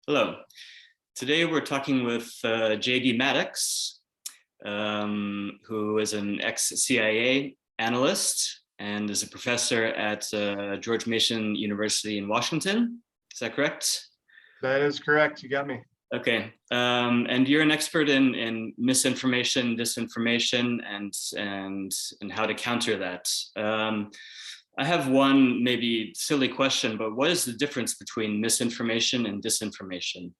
Hello. Today we're talking with JD Maddox, who is an ex-CIA analyst and is a professor at George Mason University in Washington. Is that correct? That is correct. You got me. Okay. And you're an expert in misinformation, disinformation, and how to counter that. I have one maybe silly question, but what is the difference between misinformation and disinformation?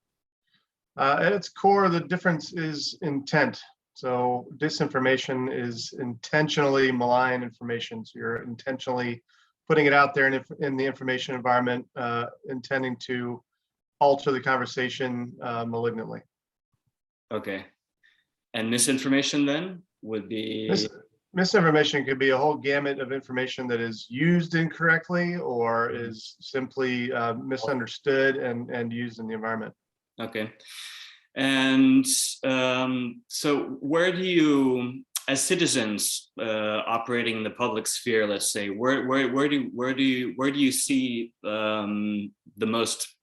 At its core, the difference is intent. So disinformation is intentionally malign information. So you're intentionally putting it out there in the information environment, intending to alter the conversation malignantly. Okay. And misinformation then would be? Misinformation could be a whole gamut of information that is used incorrectly or is simply misunderstood and used in the environment. Okay. And so where do you, as citizens operating in the public sphere, let's say, where do you see the most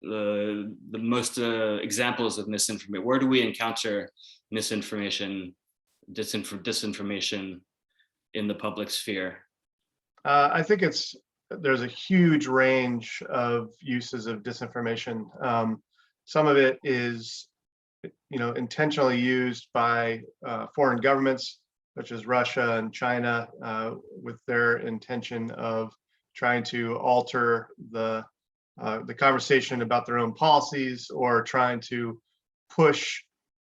examples of misinformation? Where do we encounter misinformation, disinformation in the public sphere? I think there's a huge range of uses of disinformation. Some of it is, intentionally used by foreign governments, such as Russia and China, with their intention of trying to alter the conversation about their own policies or trying to push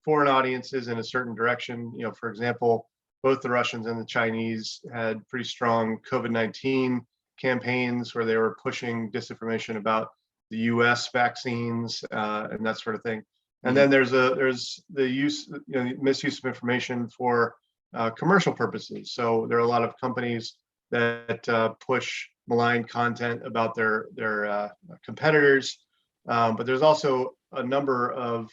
foreign audiences in a certain direction. For example, both the Russians and the Chinese had pretty strong COVID-19 campaigns where they were pushing disinformation about the U.S. vaccines and that sort of thing. And then there's the misuse of information for commercial purposes. So there are a lot of companies that push malign content about their competitors, but there's also a number of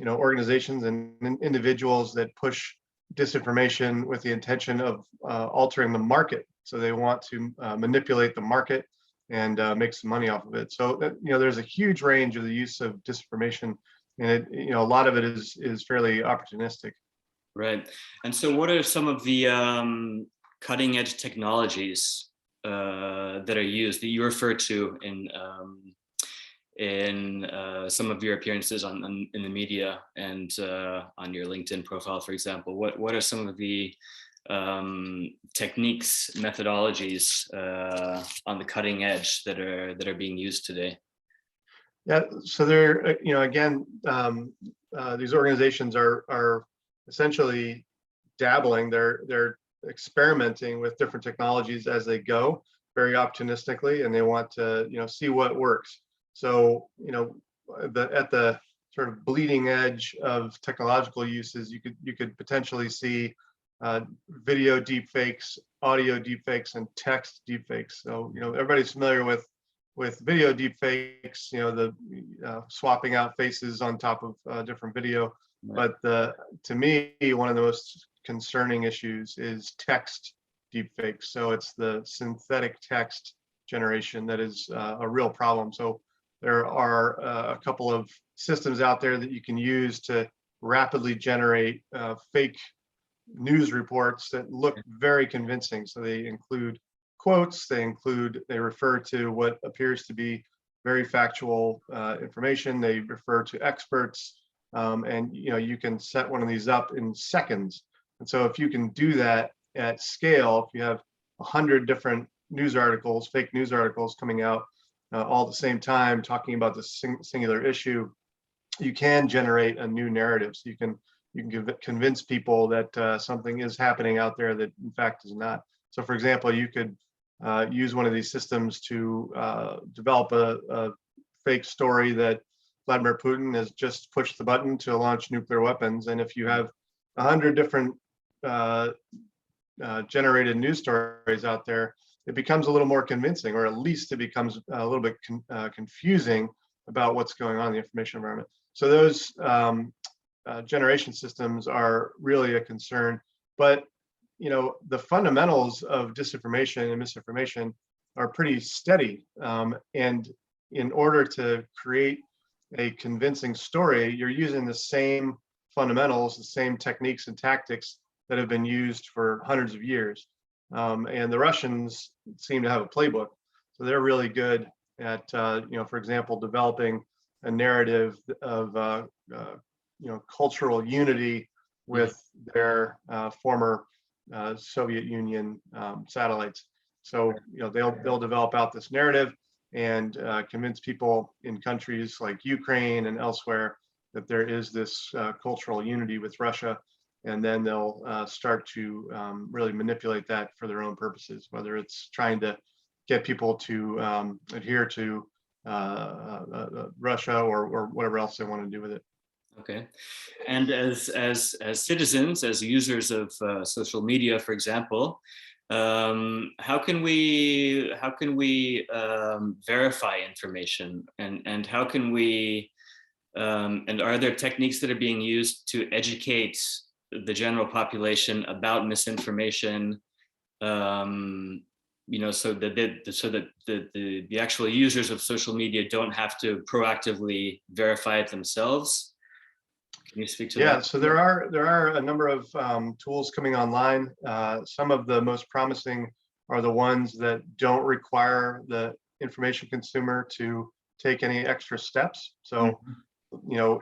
organizations and individuals that push disinformation with the intention of altering the market. So they want to manipulate the market and make some money off of it. So there's a huge range of the use of disinformation, and a lot of it is fairly opportunistic. Right. And so what are some of the cutting edge technologies that are used that you refer to in some of your appearances in the media and on your LinkedIn profile, for example? What are some of the techniques, methodologies on the cutting edge that are being used today? Yeah, so they're again, these organizations are essentially dabbling. They're experimenting with different technologies as they go, very opportunistically, and they want to see what works. So at the sort of bleeding edge of technological uses, you could potentially see video deepfakes, audio deepfakes, and text deepfakes. So everybody's familiar with video deepfakes, the swapping out faces on top of different video. Right. But to me, one of the most concerning issues is text deepfakes. So it's the synthetic text generation that is a real problem. So there are a couple of systems out there that you can use to rapidly generate fake news reports that look very convincing. So they include quotes, they refer to what appears to be very factual information. They refer to experts, and you can set one of these up in seconds. And so if you can do that at scale, if you have 100 different news articles, fake news articles coming out all at the same time talking about the singular issue, you can generate a new narrative. So you can convince people that something is happening out there that in fact is not. So for example, you could use one of these systems to develop a fake story that Vladimir Putin has just pushed the button to launch nuclear weapons. And if you have 100 different generated news stories out there, it becomes a little more convincing, or at least it becomes a little bit confusing about what's going on in the information environment. So those generation systems are really a concern. But the fundamentals of disinformation and misinformation are pretty steady. And in order to create a convincing story, you're using the same fundamentals, the same techniques and tactics that have been used for hundreds of years. And the Russians seem to have a playbook. So they're really good at, for example, developing a narrative of, cultural unity with their former Soviet Union satellites. So, they'll develop out this narrative and convince people in countries like Ukraine and elsewhere that there is this cultural unity with Russia. And then they'll start to really manipulate that for their own purposes, whether it's trying to get people to adhere to Russia or whatever else they want to do with it. Okay, and as citizens, as users of social media, for example, how can we verify information, and how can we and are there techniques that are being used to educate the general population about misinformation, so that the actual users of social media don't have to proactively verify it themselves? Can you speak to that? Yeah, so there are a number of tools coming online. Some of the most promising are the ones that don't require the information consumer to take any extra steps. So,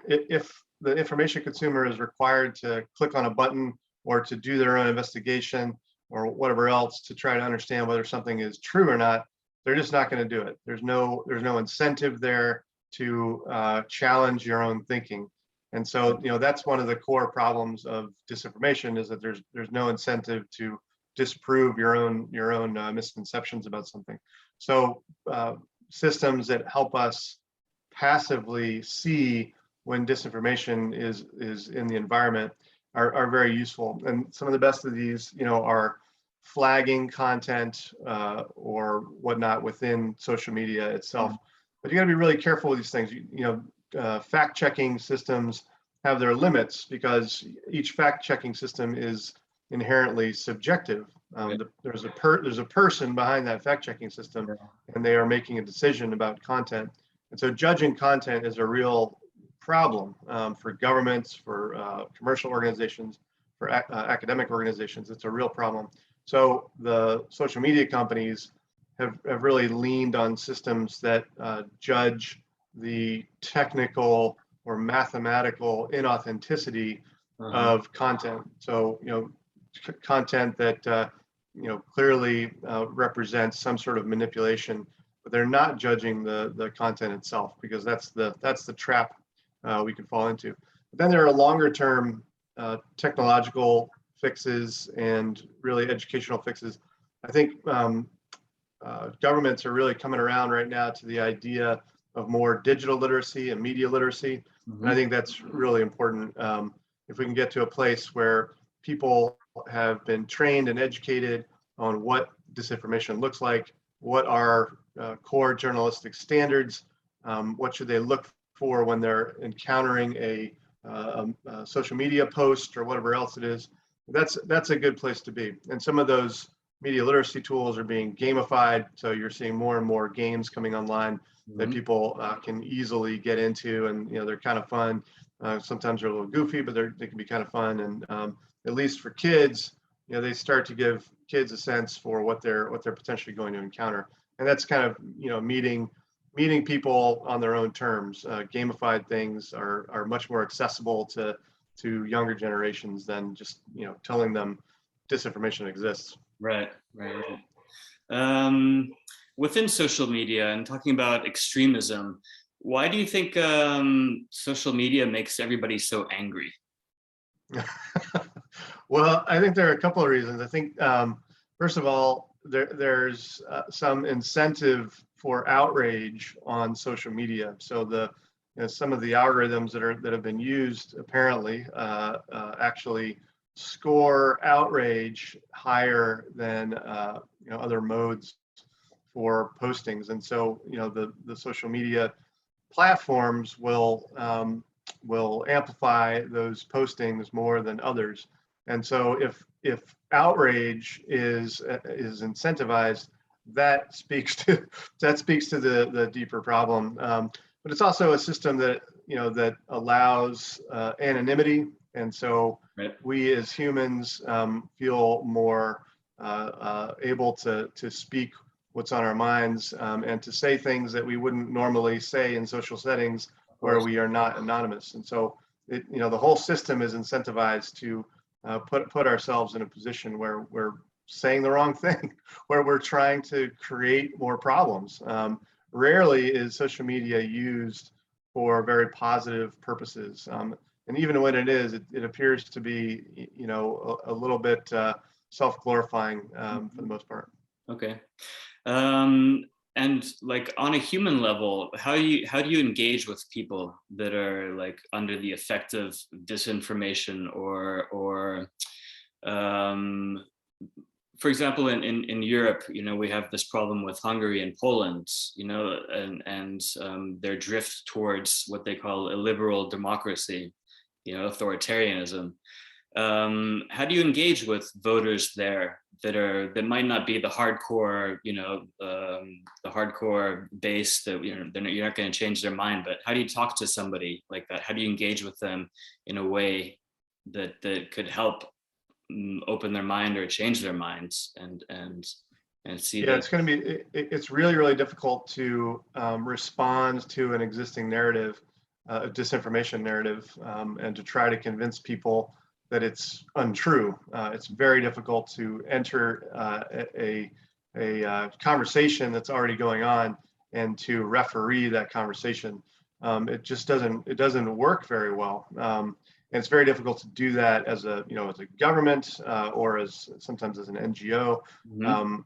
if the information consumer is required to click on a button or to do their own investigation or whatever else to try to understand whether something is true or not, they're just not going to do it. There's no incentive there to challenge your own thinking. And so, that's one of the core problems of disinformation, is that there's no incentive to disprove your own misconceptions about something. So systems that help us passively see when disinformation is in the environment are very useful. And some of the best of these, are flagging content or whatnot within social media itself. But you got to be really careful with these things. Fact-checking systems have their limits because each fact-checking system is inherently subjective. There's a person behind that fact-checking system, and they are making a decision about content. And so judging content is a real problem for governments, for commercial organizations, for academic organizations. It's a real problem. So the social media companies have really leaned on systems that judge the technical or mathematical inauthenticity of content. So, content that, clearly represents some sort of manipulation, but they're not judging the content itself, because that's the trap we can fall into. But then there are longer term technological fixes and really educational fixes. I think governments are really coming around right now to the idea of more digital literacy and media literacy. And I think that's really important. If we can get to a place where people have been trained and educated on what disinformation looks like, what are core journalistic standards, what should they look for when they're encountering a social media post or whatever else it is, that's a good place to be. And some of those media literacy tools are being gamified, so you're seeing more and more games coming online that people can easily get into, and they're kind of fun. Sometimes they're a little goofy, but they can be kind of fun. And at least for kids, they start to give kids a sense for what they're potentially going to encounter, and that's kind of meeting people on their own terms. Gamified things are much more accessible to younger generations than just telling them disinformation exists. Right. Within social media, and talking about extremism, why do you think social media makes everybody so angry? Well, I think there are a couple of reasons. I think, first of all, there's some incentive for outrage on social media. So some of the algorithms that have been used apparently actually score outrage higher than other modes for postings. And so the social media platforms will amplify those postings more than others. And so if outrage is incentivized, that speaks to the deeper problem. But but it's also a system that that allows anonymity, and so Right. we as humans feel more able to speak what's on our minds, and to say things that we wouldn't normally say in social settings where we are not anonymous. And so the whole system is incentivized to put ourselves in a position where we're saying the wrong thing, where we're trying to create more problems. Rarely is social media used for very positive purposes. And even when it is, it appears to be, a little bit self-glorifying for the most part. Okay. And like on a human level, how do you engage with people that are like under the effect of disinformation or for example, in Europe, we have this problem with Hungary and Poland, and their drift towards what they call a liberal democracy, authoritarianism. How do you engage with voters there that might not be the hardcore, the hardcore base that you're not going to change their mind, but how do you talk to somebody like that? How do you engage with them in a way that could help open their mind or change their minds and see that? It's going to be, it's really, really difficult to respond to an existing narrative, a disinformation narrative, and to try to convince people that it's untrue. It's very difficult to enter a conversation that's already going on and to referee that conversation. It just doesn't work very well. And it's very difficult to do that as a government or sometimes as an NGO. Mm-hmm.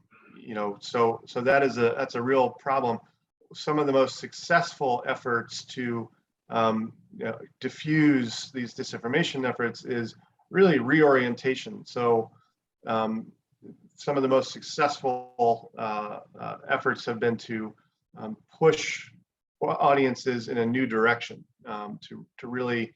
So that's a real problem. Some of the most successful efforts to diffuse these disinformation efforts is really reorientation. So some of the most successful efforts have been to push audiences in a new direction, to really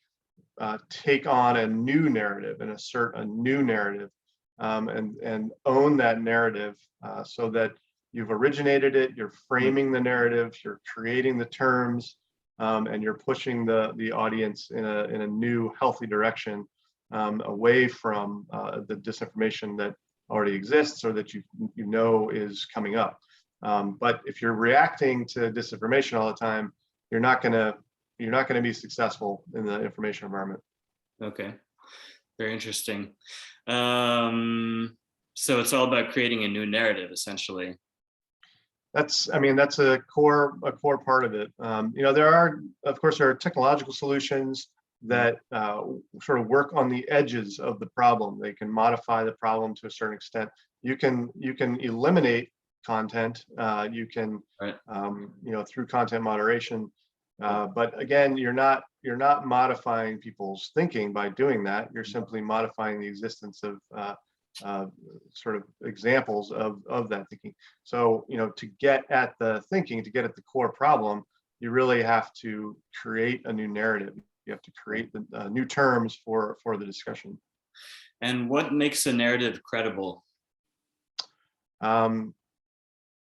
take on a new narrative and assert a new narrative, and own that narrative, so that you've originated it, you're framing the narrative, you're creating the terms, and you're pushing the audience in a new healthy direction, away from the disinformation that already exists or that is coming up. But if you're reacting to disinformation all the time, you're not going to be successful in the information environment. Okay, very interesting. So it's all about creating a new narrative, essentially. That's a core part of it. There are technological solutions that sort of work on the edges of the problem. They can modify the problem to a certain extent. You can eliminate content. You can, right. Through content moderation. But again, you're not modifying people's thinking by doing that. You're simply modifying the existence of sort of examples of that thinking. So, to get at the thinking, to get at the core problem, you really have to create a new narrative. You have to create the new terms for the discussion. And what makes a narrative credible?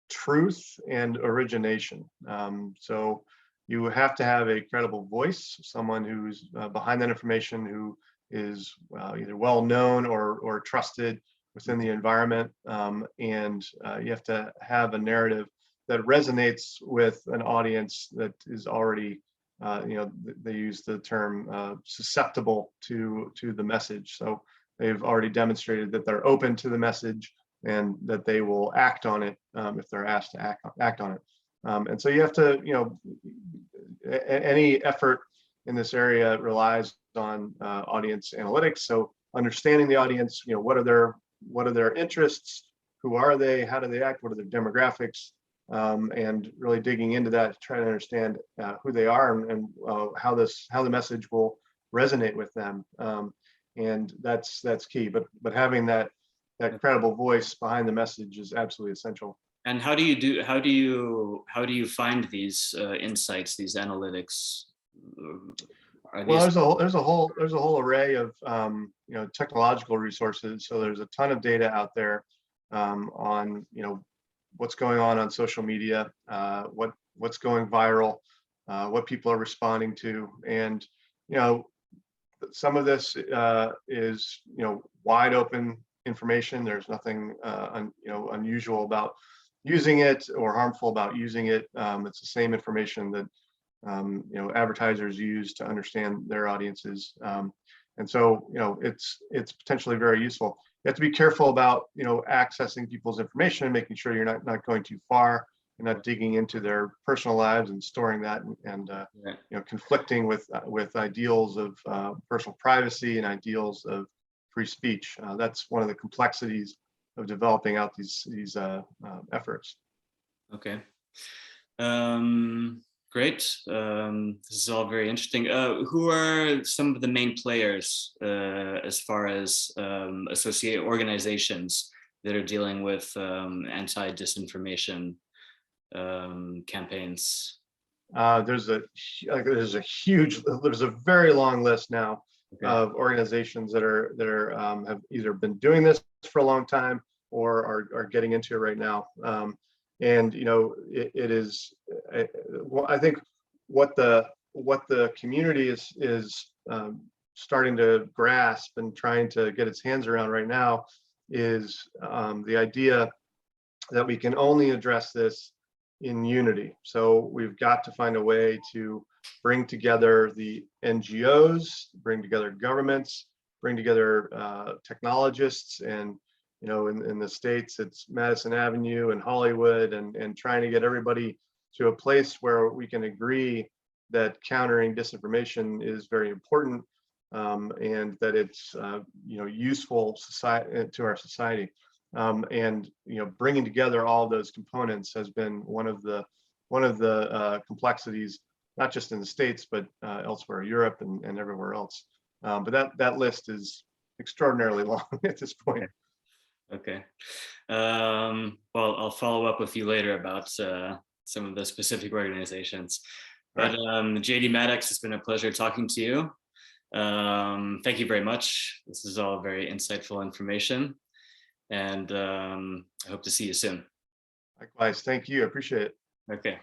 Truth and origination. So you have to have a credible voice, someone who's behind that information, who is either well known or trusted within the environment, and you have to have a narrative that resonates with an audience that is already, they use the term susceptible to the message. So they've already demonstrated that they're open to the message and that they will act on it if they're asked to act on it. And so you have to, any effort in this area relies on audience analytics. So understanding the audience, what are their interests, who are they, how do they act, what are their demographics, and really digging into that, trying to understand who they are and how the message will resonate with them. And that's key. But having that credible voice behind the message is absolutely essential. And how do you find these insights, these analytics? Well, there's a whole array of technological resources. So there's a ton of data out there on what's going on social media, what's going viral, what people are responding to. And, some of this is, wide open information. There's nothing, unusual about using it or harmful about using it. It's the same information that, advertisers use to understand their audiences. And so, it's potentially very useful. You have to be careful about, accessing people's information and making sure you're not going too far. You're not digging into their personal lives and storing that, and conflicting with ideals of personal privacy and ideals of free speech. That's one of the complexities of developing out these efforts. Okay. Great. This is all very interesting. Who are some of the main players as far as associated organizations that are dealing with anti-disinformation campaigns? There's a very long list now. Okay. Of organizations that have either been doing this for a long time or are getting into it right now. And it is, I think what the community is starting to grasp and trying to get its hands around right now is the idea that we can only address this in unity. So we've got to find a way to bring together the NGOs, bring together governments, bring together technologists, and in the States, it's Madison Avenue and Hollywood, and trying to get everybody to a place where we can agree that countering disinformation is very important, and that it's useful to our society. And bringing together all of those components has been one of the complexities, not just in the States, but elsewhere, Europe and everywhere else. But that list is extraordinarily long at this point. Okay. Well, I'll follow up with you later about some of the specific organizations. But JD Maddox, it's been a pleasure talking to you. Thank you very much. This is all very insightful information. And I hope to see you soon. Likewise, thank you. I appreciate it. Okay.